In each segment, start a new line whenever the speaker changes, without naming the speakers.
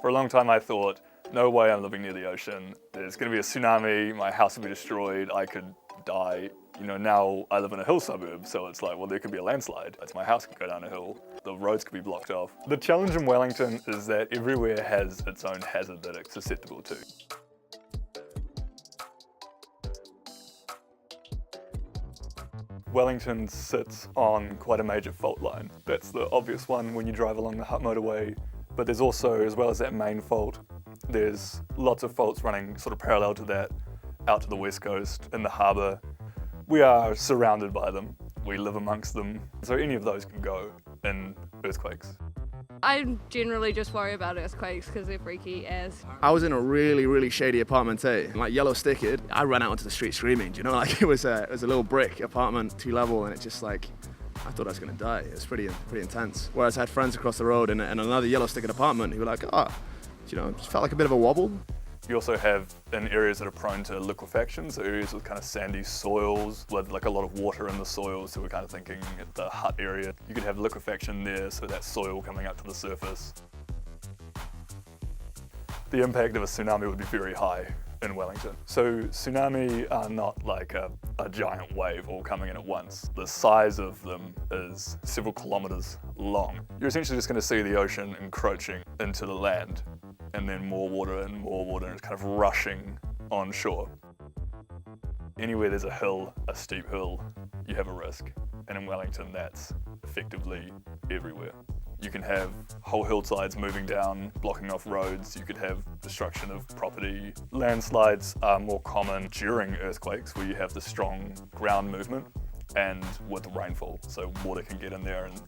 For a long time I thought, no way I'm living near the ocean. There's going to be a tsunami, my house will be destroyed, I could die. You know, now I live in a hill suburb, so it's like, well, there could be a landslide. My house could go down a hill, the roads could be blocked off. The challenge in Wellington is that everywhere has its own hazard that it's susceptible to. Wellington sits on quite a major fault line. That's the obvious one when you drive along the motorway, but there's also, as well as that main fault, there's lots of faults running sort of parallel to that, out to the west coast, in the harbour. We are surrounded by them, we live amongst them, so any of those can go in earthquakes.
I generally just worry about earthquakes because they're freaky as.
I was in a really shady apartment too, like yellow stickered. I ran out onto the street screaming, do you know, like it was a little brick apartment, 2 level, and it's just like, I thought I was gonna die. It was pretty intense. Whereas I had friends across the road in another yellow stickered apartment who were like, oh, you know, it just felt like a bit of a wobble.
You also have in areas that are prone to liquefaction, so areas with kind of sandy soils with like a lot of water in the soil, so we're kind of thinking at the hut area. You could have liquefaction there, so that soil coming up to the surface. The impact of a tsunami would be very high in Wellington. So tsunami are not like a giant wave all coming in at once. The size of them is several kilometers long. You're essentially just going to see the ocean encroaching into the land, and then more water and it's kind of rushing on shore. Anywhere there's a hill, a steep hill, you have a risk. And in Wellington, that's effectively everywhere. You can have whole hillsides moving down, blocking off roads. You could have destruction of property. Landslides are more common during earthquakes, where you have the strong ground movement and with rainfall, so water can get in there and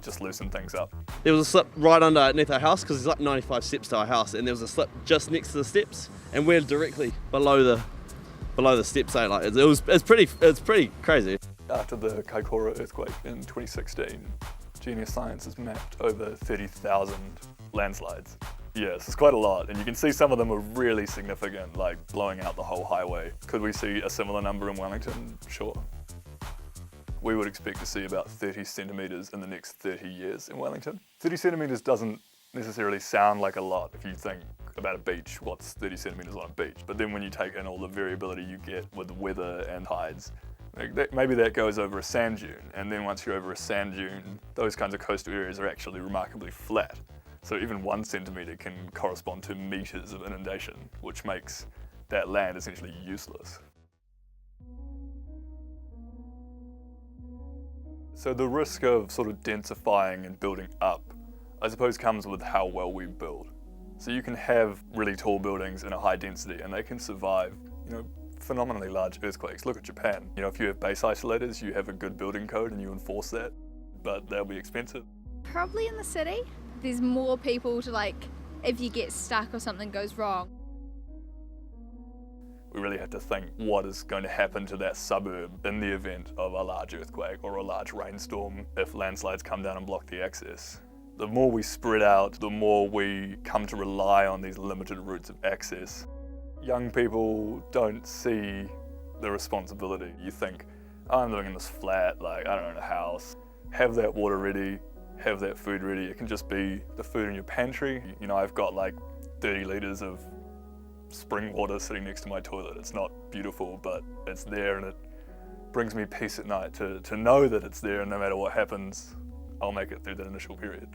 just loosen things up.
There was a slip right underneath our house because there's like 95 steps to our house, and there was a slip just next to the steps, and we're directly below the steps. So like it's pretty crazy.
After the Kaikoura earthquake in 2016, Genius Science has mapped over 30,000 landslides. Yes, it's quite a lot, and you can see some of them are really significant, like blowing out the whole highway. Could we see a similar number in Wellington? Sure. We would expect to see about 30 centimetres in the next 30 years in Wellington. 30 centimetres doesn't necessarily sound like a lot if you think about a beach. What's 30 centimetres on a beach? But then when you take in all the variability you get with weather and tides, maybe that goes over a sand dune, and then once you're over a sand dune, those kinds of coastal areas are actually remarkably flat. So even 1 centimetre can correspond to metres of inundation, which makes that land essentially useless. So the risk of sort of densifying and building up, I suppose, comes with how well we build. So you can have really tall buildings in a high density and they can survive, you know, phenomenally large earthquakes. Look at Japan. You know, if you have base isolators, you have a good building code and you enforce that, but they'll be expensive.
Probably in the city. There's more people to, like, if you get stuck or something goes wrong.
We really have to think what is going to happen to that suburb in the event of a large earthquake or a large rainstorm if landslides come down and block the access. The more we spread out, the more we come to rely on these limited routes of access. Young people don't see the responsibility. You think, oh, I'm living in this flat, like I don't own a house. Have that water ready, have that food ready. It can just be the food in your pantry. You know, I've got like 30 litres of spring water sitting next to my toilet. It's not beautiful, but it's there, and it brings me peace at night to know that it's there, and no matter what happens, I'll make it through that initial period.